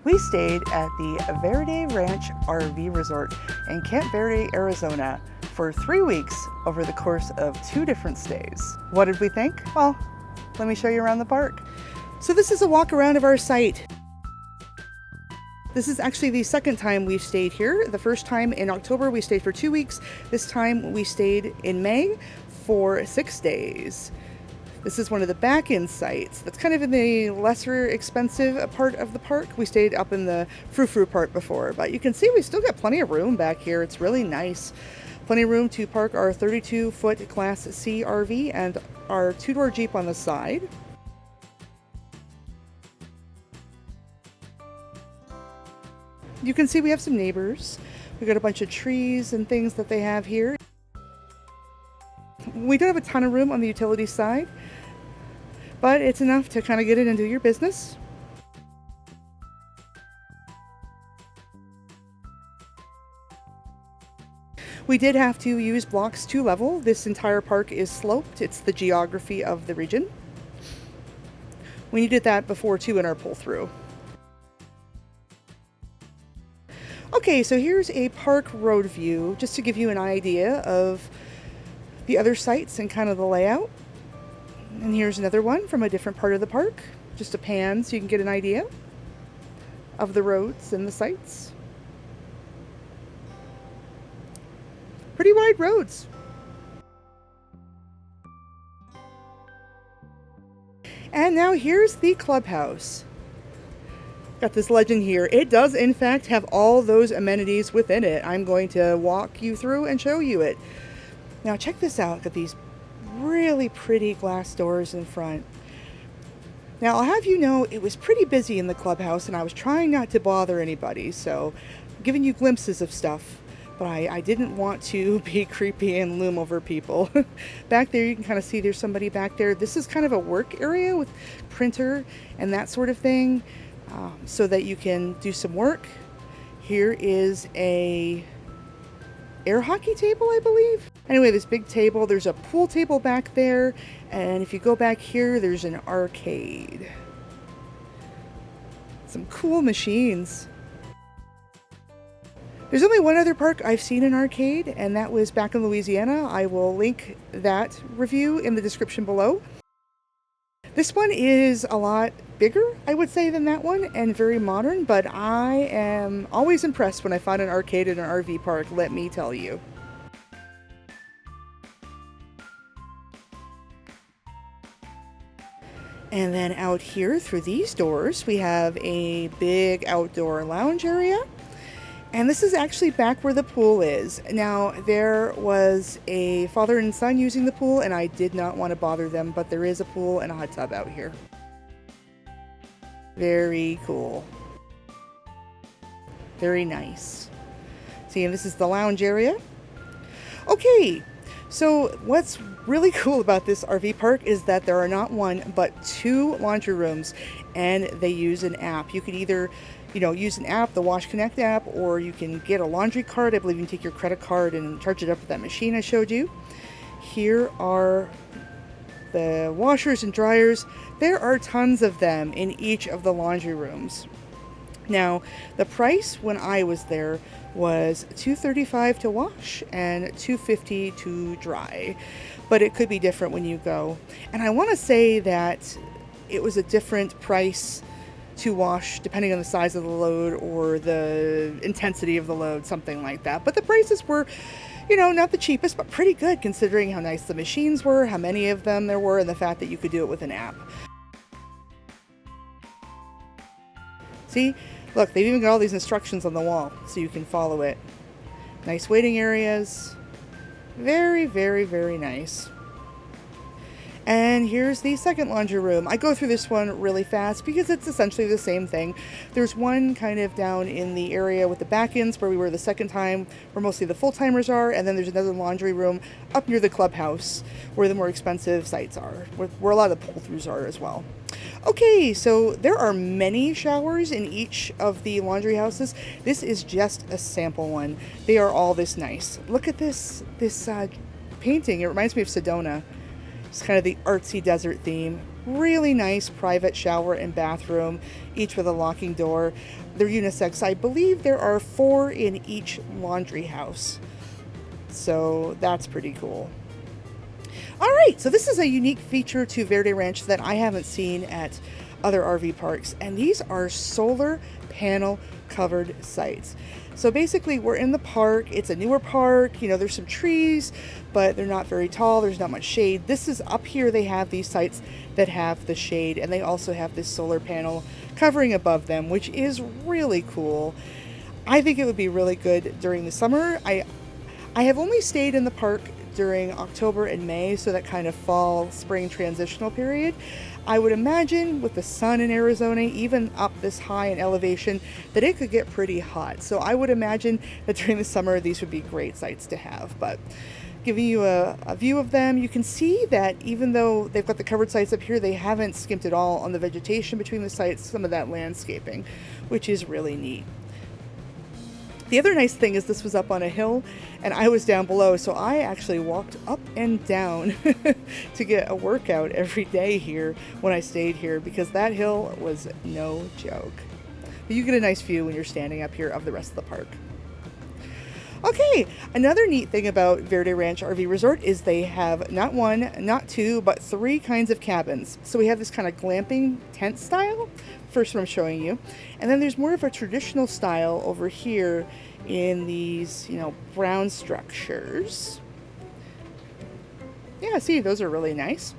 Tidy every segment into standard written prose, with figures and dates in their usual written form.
We stayed at the Verde Ranch RV Resort in Camp Verde, Arizona for 3 weeks over the course of 2 different stays. What did we think? Well, let me show you around the park. So this is a walk around of our site. This is actually the second time we've stayed here. The first time in October we stayed for 2 weeks. This time we stayed in May for 6 days. This is one of the back-end sites. That's kind of in the lesser expensive part of the park. We stayed up in the frou-frou part before, but you can see we still got plenty of room back here. It's really nice. Plenty of room to park our 32-foot Class C RV and our 2-door Jeep on the side. You can see we have some neighbors. We got a bunch of trees and things that they have here. We don't have a ton of room on the utility side, but it's enough to kind of get in and do your business. We did have to use blocks to level. This entire park is sloped. It's the geography of the region. We needed that before too in our pull through. Okay, so here's a park road view just to give you an idea of the other sites and kind of the layout. And here's another one from a different part of the park, just a pan so you can get an idea of the roads and the sites. Pretty wide roads. And now here's the clubhouse. Got this legend here. It does in fact have all those amenities within it. I'm going to walk you through and show you it. Now check this out. Got these really pretty glass doors in front. Now I'll have you know it was pretty busy in the clubhouse and I was trying not to bother anybody, so I'm giving you glimpses of stuff, but I didn't want to be creepy and loom over people. Back there you can kind of see there's somebody back there. This is kind of a work area with printer and that sort of thing, so that you can do some work. Here is a air hockey table, I believe. Anyway, this big table, there's a pool table back there, and if you go back here, there's an arcade. Some cool machines. There's only one other park I've seen an arcade, and that was back in Louisiana. I will link that review in the description below. This one is a lot bigger, I would say, than that one, and very modern, but I am always impressed when I find an arcade in an RV park, let me tell you. And then out here through these doors, we have a big outdoor lounge area. And this is actually back where the pool is. Now, there was a father and son using the pool, and I did not want to bother them, but there is a pool and a hot tub out here. Very cool. Very nice. See, and this is the lounge area. Okay, so what's really cool about this RV park is that there are not one, but 2 laundry rooms, and they use an app. You can either use an app, the Wash Connect app, or you can get a laundry card. I believe you can take your credit card and charge it up with that machine I showed you. Here are the washers and dryers. There are tons of them in each of the laundry rooms. Now, the price when I was there was $235 to wash and $250 to dry, but it could be different when you go. And I want to say that it was a different price to wash depending on the size of the load or the intensity of the load, something like that. But the prices were, not the cheapest, but pretty good considering how nice the machines were, how many of them there were, and the fact that you could do it with an app. See, look, they've even got all these instructions on the wall so you can follow it. Nice waiting areas. Very, very, very nice. And here's the second laundry room. I go through this one really fast because it's essentially the same thing. There's one kind of down in the area with the back ends where we were the second time, where mostly the full-timers are, and then there's another laundry room up near the clubhouse where the more expensive sites are, where a lot of the pull-throughs are as well. Okay, so there are many showers in each of the laundry houses. This is just a sample one. They are all this nice. Look at this painting. It reminds me of Sedona. It's kind of the artsy desert theme. Really nice private shower and bathroom, each with a locking door. They're unisex. I believe there are 4 in each laundry house. So that's pretty cool. All right, so this is a unique feature to Verde Ranch that I haven't seen at other RV parks, and these are solar panel covered sites. So basically we're in the park, it's a newer park, you know, there's some trees, but they're not very tall, there's not much shade. This is up here, they have these sites that have the shade, and they also have this solar panel covering above them, which is really cool. I think it would be really good during the summer. I have only stayed in the park during October and May, so that kind of fall, spring transitional period. I would imagine with the sun in Arizona, even up this high in elevation, that it could get pretty hot. So I would imagine that during the summer, these would be great sites to have. But giving you a view of them, you can see that even though they've got the covered sites up here, they haven't skimped at all on the vegetation between the sites, some of that landscaping, which is really neat. The other nice thing is this was up on a hill and I was down below, so I actually walked up and down to get a workout every day here when I stayed here, because that hill was no joke. But you get a nice view when you're standing up here of the rest of the park. Okay, another neat thing about Verde Ranch RV Resort is they have not 1, not 2, but 3 kinds of cabins. So we have this kind of glamping tent style, first one I'm showing you. And then there's more of a traditional style over here in these, you know, brown structures. Yeah, see, those are really nice.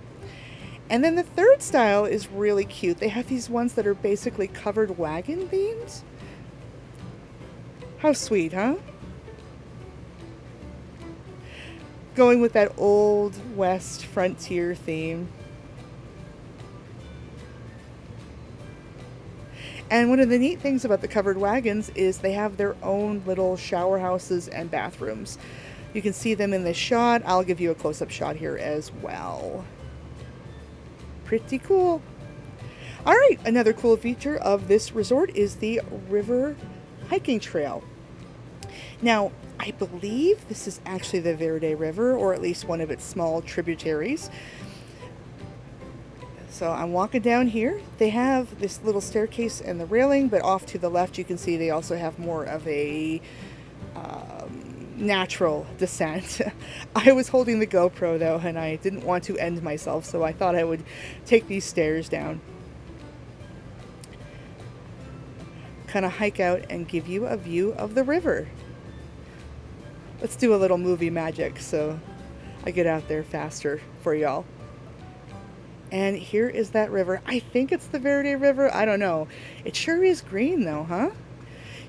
And then the third style is really cute. They have these ones that are basically covered wagon beams. How sweet, huh? Going with that old West frontier theme. And one of the neat things about the covered wagons is they have their own little shower houses and bathrooms. You can see them in this shot. I'll give you a close-up shot here as well. Pretty cool. All right, another cool feature of this resort is the river hiking trail. Now, I believe this is actually the Verde River, or at least one of its small tributaries. So I'm walking down here. They have this little staircase and the railing, but off to the left you can see they also have more of a natural descent. I was holding the GoPro though, and I didn't want to end myself, so I thought I would take these stairs down. Kind of hike out and give you a view of the river. Let's do a little movie magic so I get out there faster for y'all. And here is that river. I think it's the Verde River. I don't know. It sure is green though, huh?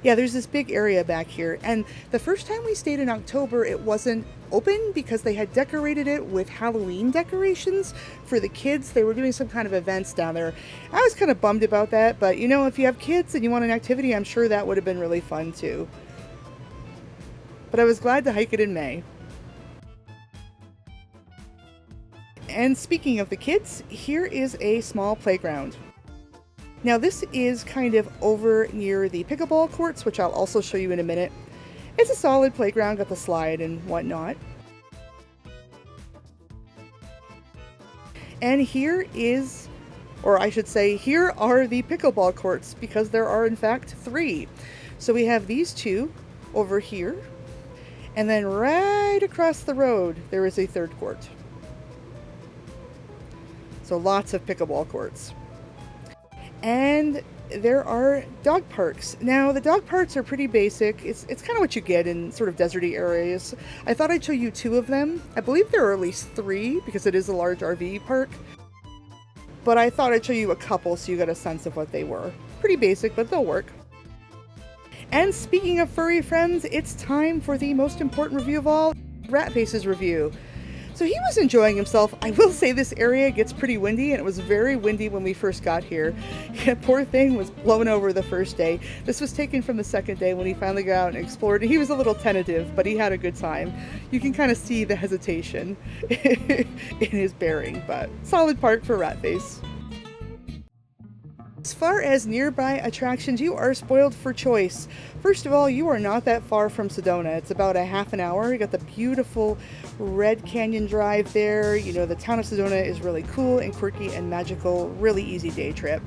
Yeah, there's this big area back here. And the first time we stayed in October, it wasn't open because they had decorated it with Halloween decorations for the kids. They were doing some kind of events down there. I was kind of bummed about that, but you know, if you have kids and you want an activity, I'm sure that would have been really fun too. But I was glad to hike it in May. And speaking of the kids, here is a small playground. Now this is kind of over near the Pickleball Courts, which I'll also show you in a minute. It's a solid playground, got the slide and whatnot. And here is, or I should say, here are the Pickleball Courts, because there are in fact 3. So we have these 2 over here, and then right across the road there is a 3rd court. So lots of pickleball courts. And there are dog parks. Now the dog parks are pretty basic. It's kind of what you get in sort of deserty areas. I thought I'd show you 2 of them. I believe there are at least 3 because it is a large RV park. But I thought I'd show you a couple so you got a sense of what they were. Pretty basic, but they'll work. And speaking of furry friends, it's time for the most important review of all, Ratface's review. So he was enjoying himself. I will say this area gets pretty windy, and it was very windy when we first got here. Yeah, poor thing was blown over the first day. This was taken from the second day when he finally got out and explored. He was a little tentative, but he had a good time. You can kind of see the hesitation in his bearing, but solid park for Ratface. As far as nearby attractions, you are spoiled for choice. First of all, you are not that far from Sedona. It's about a half an hour. You got the beautiful Red Canyon Drive there. You know, the town of Sedona is really cool and quirky and magical. Really easy day trip.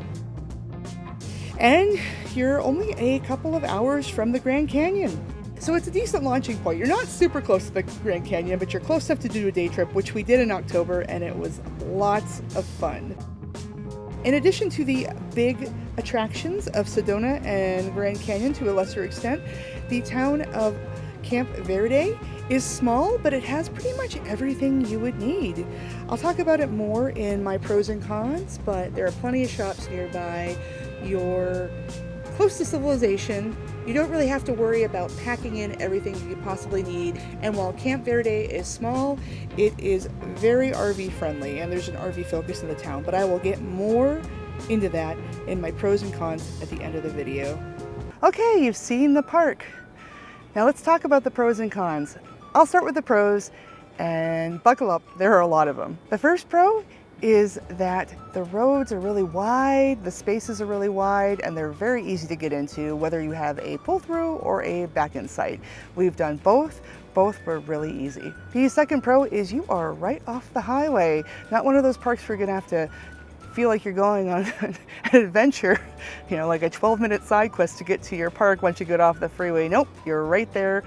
And you're only a couple of hours from the Grand Canyon. So it's a decent launching point. You're not super close to the Grand Canyon, but you're close enough to do a day trip, which we did in October, and it was lots of fun. In addition to the big attractions of Sedona and Grand Canyon to a lesser extent, the town of Camp Verde is small, but it has pretty much everything you would need. I'll talk about it more in my pros and cons, but there are plenty of shops nearby. You're close to civilization. You don't really have to worry about packing in everything you could possibly need. And while Camp Verde is small, it is very RV friendly, and there's an RV focus in the town. But I will get more into that in my pros and cons at the end of the video. Okay, you've seen the park. Now let's talk about the pros and cons. I'll start with the pros, and buckle up, there are a lot of them. The first pro is that the roads are really wide, the spaces are really wide, and they're very easy to get into, whether you have a pull-through or a back-in site. We've done both. Both were really easy. The second pro is you are right off the highway. Not one of those parks where you're gonna have to feel like you're going on an adventure, you know, like a 12-minute side quest to get to your park once you get off the freeway. Nope, you're right there.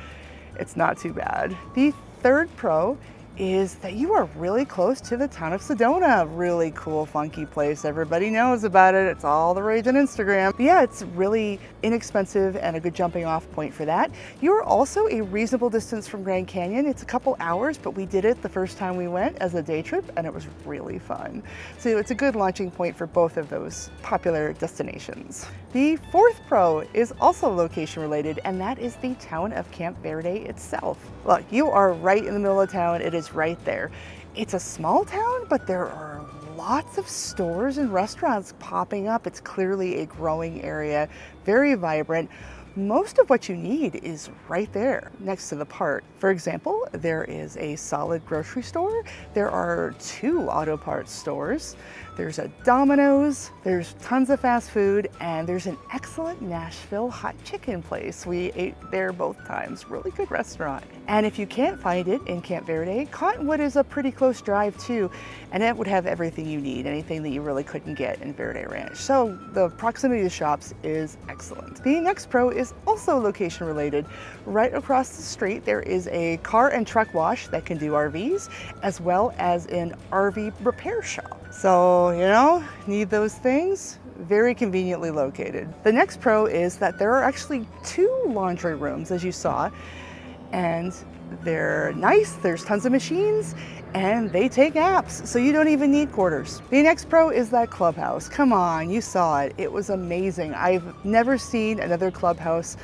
It's not too bad. The third pro is that you are really close to the town of Sedona. Really cool, funky place. Everybody knows about it. It's all the rage on Instagram. But yeah, it's really inexpensive and a good jumping off point for that. You're also a reasonable distance from Grand Canyon. It's a couple hours, but we did it the first time we went as a day trip, and it was really fun. So it's a good launching point for both of those popular destinations. The fourth pro is also location related, and that is the town of Camp Verde itself. Look, you are right in the middle of town. It is right there. It's a small town, but there are lots of stores and restaurants popping up. It's clearly a growing area, very vibrant. Most of what you need is right there next to the park. For example, there is a solid grocery store. There are 2 auto parts stores. There's a Domino's, there's tons of fast food, and there's an excellent Nashville hot chicken place. We ate there both times. Really good restaurant. And if you can't find it in Camp Verde, Cottonwood is a pretty close drive too, and it would have everything you need, anything that you really couldn't get in Verde Ranch. So the proximity to shops is excellent. The next pro is also location related. Right across the street, there is a car and truck wash that can do RVs, as well as an RV repair shop. So, you know, need those things? Very conveniently located. The next pro is that there are actually 2 laundry rooms, as you saw, and they're nice. There's tons of machines, and they take apps, so you don't even need quarters. The next pro is that Clubhouse. Come on, you saw it. It was amazing. I've never seen another Clubhouse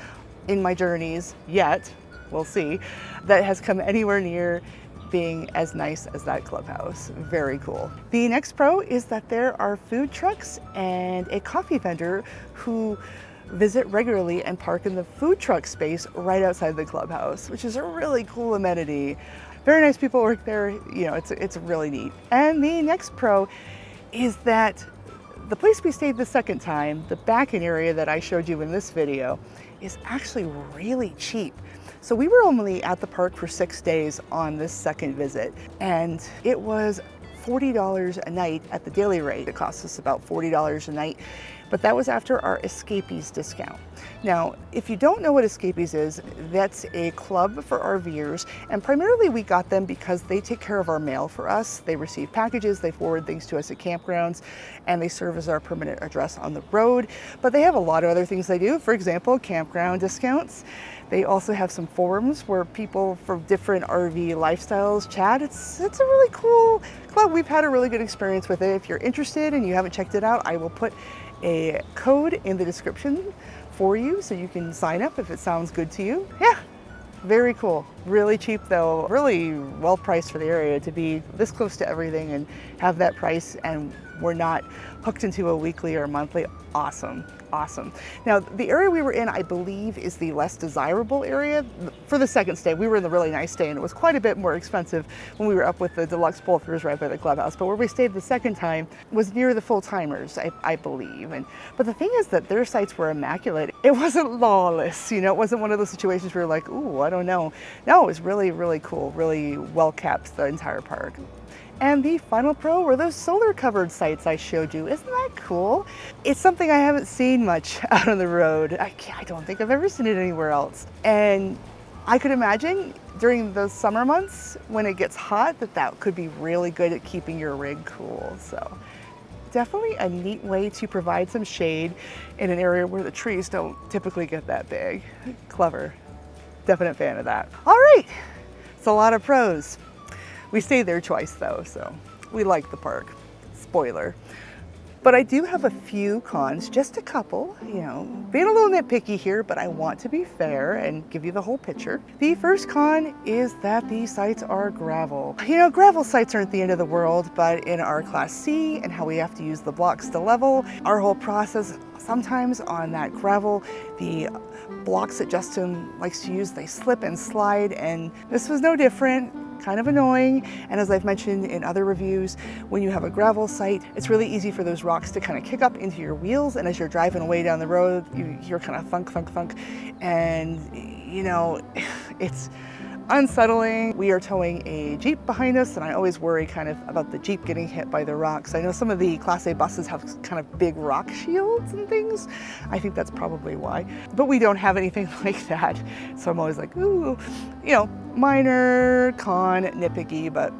in my journeys yet, we'll see, that has come anywhere near being as nice as that Clubhouse. Very cool. The next pro is that there are food trucks and a coffee vendor who visit regularly and park in the food truck space right outside the Clubhouse, which is a really cool amenity. Very nice people work there. You know, it's really neat. And the next pro is that the place we stayed the second time, the back-in area that I showed you in this video, is actually really cheap. So we were only at the park for 6 days on this second visit, and it was $40 a night at the daily rate. It cost us about $40 a night, but that was after our Escapees discount. Now, if you don't know what Escapees is, that's a club for RVers, and primarily we got them because they take care of our mail for us. They receive packages, they forward things to us at campgrounds, and they serve as our permanent address on the road. But they have a lot of other things they do. For example, campground discounts. They also have some forums where people from different RV lifestyles chat. It's a really cool club. We've had a really good experience with it. If you're interested and you haven't checked it out, I will put a code in the description for you so you can sign up if it sounds good to you. Yeah, very cool. Really cheap though. Really well priced for the area to be this close to everything and have that price and we're not hooked into a weekly or monthly, awesome. Awesome. Now, the area we were in, I believe, is the less desirable area. For the second stay, we were in the really nice stay, and it was quite a bit more expensive when we were up with the deluxe pull-throughs right by the clubhouse. But where we stayed the second time was near the full-timers, I believe. But the thing is that their sites were immaculate. It wasn't lawless, you know, it wasn't one of those situations where you're like, ooh, I don't know. No, it was really, really cool, really well-kept, the entire park. And the final pro were those solar covered sites I showed you. Isn't that cool? It's something I haven't seen much out on the road. I don't think I've ever seen it anywhere else. And I could imagine during the summer months when it gets hot that could be really good at keeping your rig cool. So definitely a neat way to provide some shade in an area where the trees don't typically get that big. Clever. Definite fan of that. All right, it's a lot of pros. We stayed there twice though, so we like the park. Spoiler. But I do have a few cons, just a couple, you know, being a little nitpicky here, but I want to be fair and give you the whole picture. The first con is that the sites are gravel. You know, gravel sites aren't the end of the world, but in our Class C and how we have to use the blocks to level, our whole process, sometimes on that gravel, the blocks that Justin likes to use, they slip and slide, and this was no different. Kind of annoying. And as I've mentioned in other reviews, when you have a gravel site, it's really easy for those rocks to kind of kick up into your wheels. And as you're driving away down the road, you hear kind of thunk, thunk, thunk. And, you know, it's unsettling. We are towing a Jeep behind us, and I always worry kind of about the Jeep getting hit by the rocks. I know some of the Class A buses have kind of big rock shields and things. I think that's probably why. But we don't have anything like that. So I'm always like, ooh, you know, minor con, nitpicky, but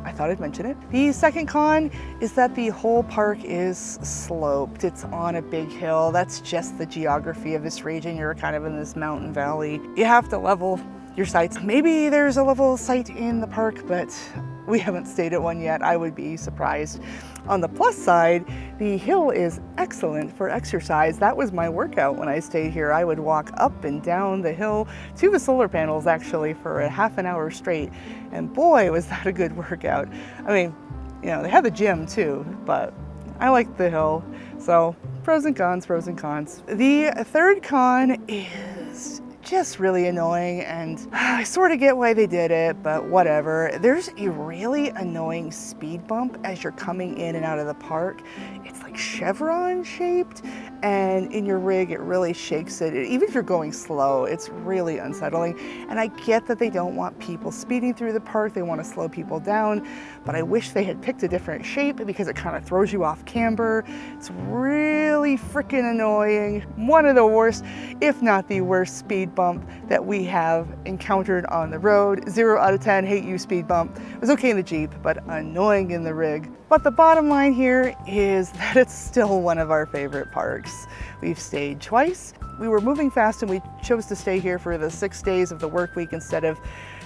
I thought I'd mention it. The second con is that the whole park is sloped. It's on a big hill. That's just the geography of this region. You're kind of in this mountain valley. You have to level your sites. Maybe there's a level site in the park, but we haven't stayed at one yet. I would be surprised. On the plus side, the hill is excellent for exercise. That was my workout when I stayed here. I would walk up and down the hill to the solar panels actually for a half an hour straight. And boy, was that a good workout. I mean, you know, they had the gym too, but I liked the hill. So pros and cons, pros and cons. The third con is just really annoying, and I sort of get why they did it, but whatever. There's a really annoying speed bump as you're coming in and out of the park. It's like chevron shaped, and in your rig it really shakes it. Even if you're going slow, it's really unsettling. And I get that they don't want people speeding through the park, they want to slow people down, but I wish they had picked a different shape because it kind of throws you off camber. It's really freaking annoying. One of the worst, if not the worst, speed bump that we have encountered on the road. 0 out of 10, hate you speed bump. It was okay in the Jeep, but annoying in the rig. But the bottom line here is that it's still one of our favorite parks. We've stayed twice. We were moving fast and we chose to stay here for the 6 days of the work week instead of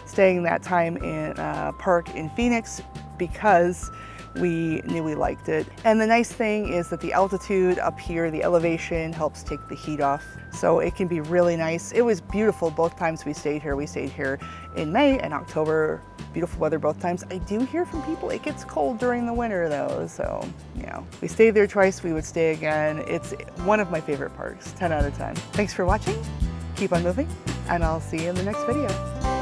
staying that time in a park in Phoenix because we knew we liked it. And the nice thing is that the altitude up here, the elevation helps take the heat off. So it can be really nice. It was beautiful both times we stayed here. We stayed here in May and October. Beautiful weather both times. I do hear from people it gets cold during the winter though. So, you know, we stayed there twice. We would stay again. It's one of my favorite parks, 10 out of 10. Thanks for watching. Keep on moving, and I'll see you in the next video.